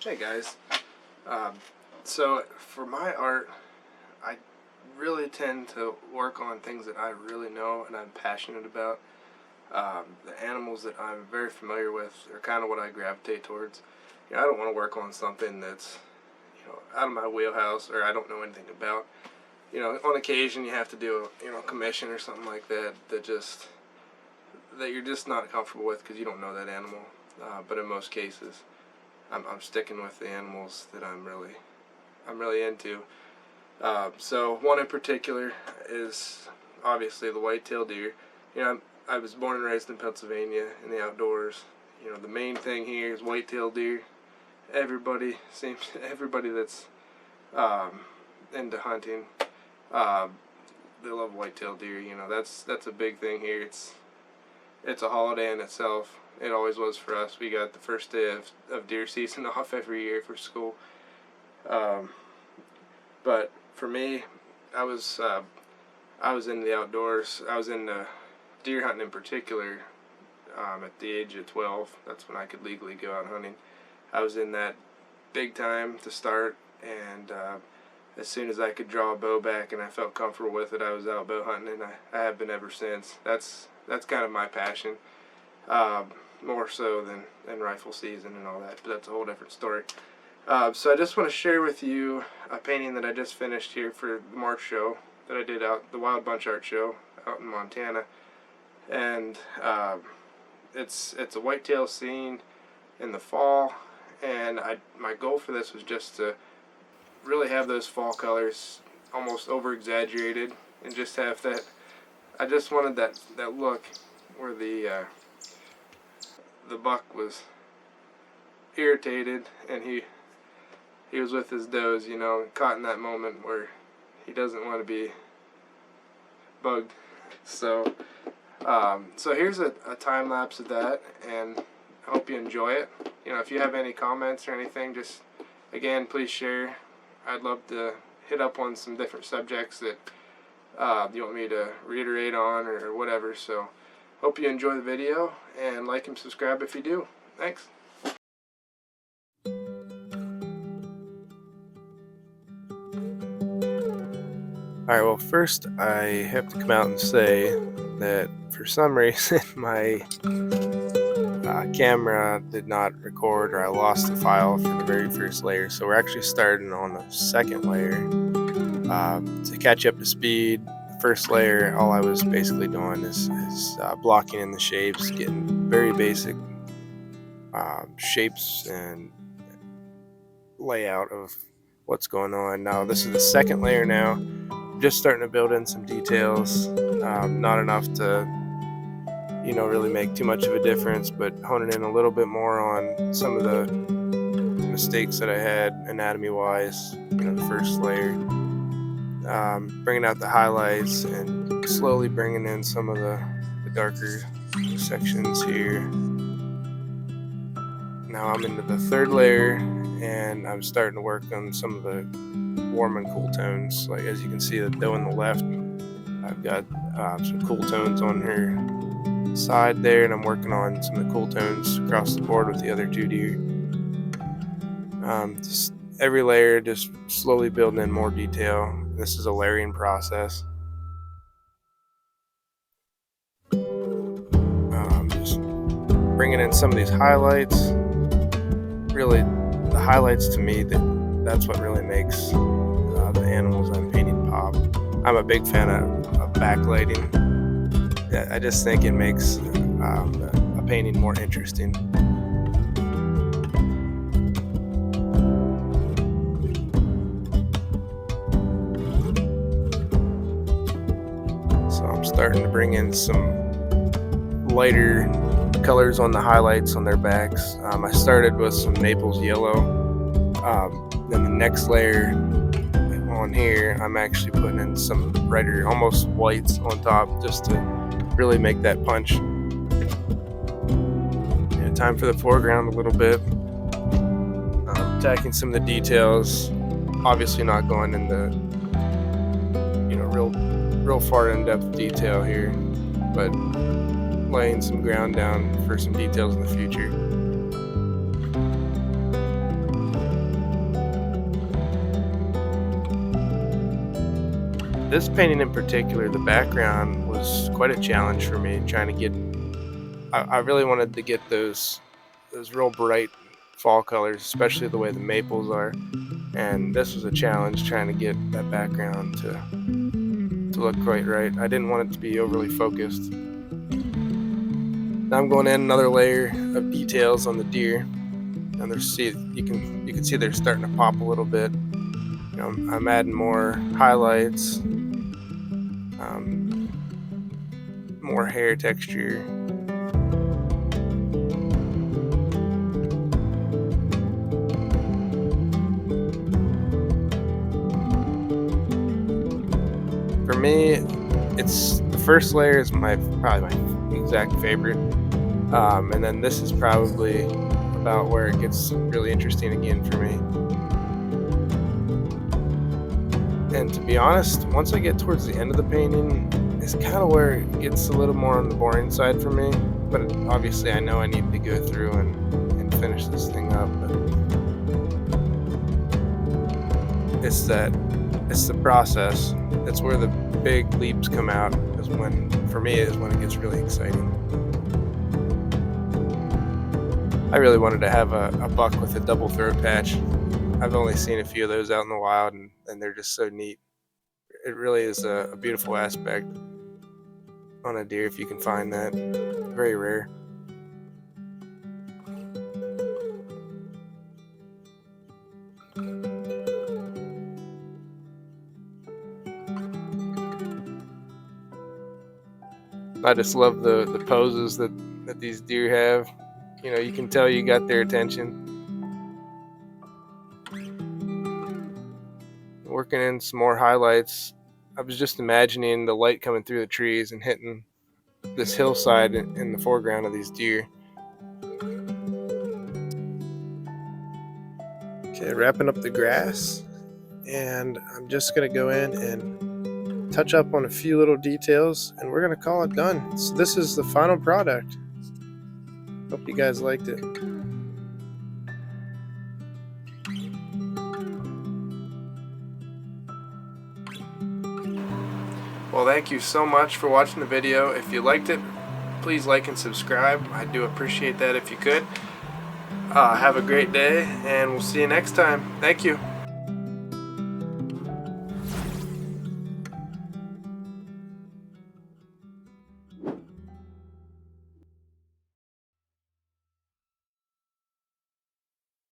Hey guys, so for my art, I really tend to work on things that I really know and I'm passionate about. The animals that I'm very familiar with are kind of what I gravitate towards. I don't want to work on something that's, out of my wheelhouse or I don't know anything about. On occasion you have to do a commission or something like that that you're just not comfortable with because you don't know that animal. But in most cases, I'm sticking with the animals that I'm really into. So one in particular is obviously the whitetail deer. I was born and raised in Pennsylvania in the outdoors. The main thing here is whitetail deer. Everybody that's into hunting, they love whitetail deer. That's a big thing here. It's a holiday in itself. It always was for us. We got the first day of deer season off every year for school. But for me, I was in the outdoors. I was into deer hunting in particular at the age of 12. That's when I could legally go out hunting. I was in that big time to start, and as soon as I could draw a bow back and I felt comfortable with it, I was out bow hunting, and I have been ever since. That's kind of my passion, more so than rifle season and all that, but that's a whole different story. So I just want to share with you a painting that I just finished here for the March show that I did out, the Wild Bunch Art Show out in Montana, and it's a whitetail scene in the fall, and my goal for this was just to really have those fall colors almost over exaggerated and just have that. I just wanted that look where the buck was irritated and he was with his does, caught in that moment where he doesn't want to be bugged. So here's a time lapse of that, and I hope you enjoy it. If you have any comments or anything, just again please share. I'd love to hit up on some different subjects that you want me to reiterate on or whatever. So hope you enjoy the video, and like and subscribe if you do. Thanks. Alright, well first I have to come out and say that for some reason my camera did not record, or I lost the file for the very first layer, so we're actually starting on the second layer. To catch up to speed, the first layer, all I was basically doing is blocking in the shapes, getting very basic shapes and layout of what's going on. Now this is the second layer now. I'm just starting to build in some details, not enough to really make too much of a difference, but honing in a little bit more on some of the mistakes that I had anatomy wise, the first layer, bringing out the highlights and slowly bringing in some of the darker sections here. Now I'm into the third layer, and I'm starting to work on some of the warm and cool tones. Like as you can see, the doe on the left, I've got some cool tones on her side there, and I'm working on some of the cool tones across the board with the other two deer. Just every layer, just slowly building in more detail. This is a layering process. Just bringing in some of these highlights. Really, the highlights to me, that's what really makes the animals I'm painting pop. I'm a big fan of backlighting. I just think it makes a painting more interesting. So I'm starting to bring in some lighter colors on the highlights on their backs. I started with some Naples yellow. Then the next layer on here, I'm actually putting in some brighter, almost whites on top, just to really make that punch. Time for the foreground a little bit. Attacking some of the details. Obviously not going into real far in-depth detail here, but laying some ground down for some details in the future. this painting in particular, the background was quite a challenge for me, trying to get, I really wanted to get those real bright fall colors, especially the way the maples are. And this was a challenge, trying to get that background to look quite right. I didn't want it to be overly focused. Now I'm going in another layer of details on the deer, and you can see they're starting to pop a little bit. You know, I'm adding more highlights, more hair texture. For me, it's the first layer is probably my exact favorite, and then this is probably about where it gets really interesting again for me. And to be honest, once I get towards the end of the painting, it's kind of where it gets a little more on the boring side for me. But obviously I know I need to go through and finish this thing up. But it's the process. It's where the big leaps come out, for me is when it gets really exciting. I really wanted to have a buck with a double throat patch. I've only seen a few of those out in the wild, and they're just so neat. It really is a beautiful aspect on a deer if you can find that. Very rare. I just love the poses that these deer have. You know, you can tell you got their attention. Working in some more highlights. I was just imagining the light coming through the trees and hitting this hillside in the foreground of these deer. Okay, wrapping up the grass, and I'm just gonna go in and touch up on a few little details, and we're gonna call it done. So this is the final product. Hope you guys liked it. Well, thank you so much for watching the video. If you liked it, please like and subscribe. I do appreciate that if you could. Have a great day, and we'll see you next time. Thank you.